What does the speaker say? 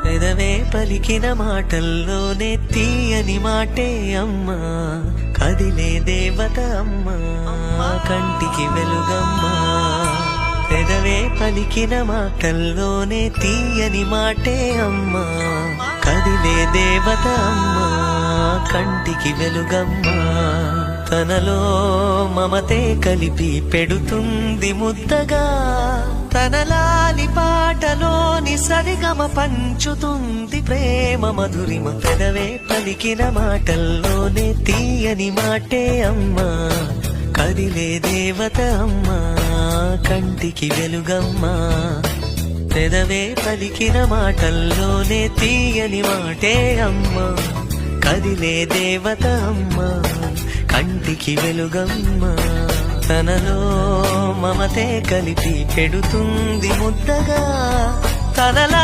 పెదవే పలికిన మాటల్లోనే తీయని మాటే అమ్మా, కదిలే దేవత అమ్మా, కంటికి వెలుగమ్మా. పెదవే పలికిన మాటల్లోనే తీయని మాటే అమ్మా, కదిలే దేవత అమ్మా, కంటికి వెలుగమ్మా. తనలో మమతే కలిపి పెడుతుంది ముద్దగా, తన లాలి పాటలోని సరిగమ పంచుతుంది ప్రేమ మధురిమ. పెదవే పలికిన మాటల్లోనే తీయని మాటే అమ్మా, కదిలే దేవత అమ్మా, కంటికి వెలుగమ్మా. పెదవే పలికిన మాటల్లోనే తీయని మాటే అమ్మా, కదిలే దేవత అమ్మా, కంటికి వెలుగమ్మా. తనలో మమతే కలిపి పెడుతుంది ముద్దగా, తనలా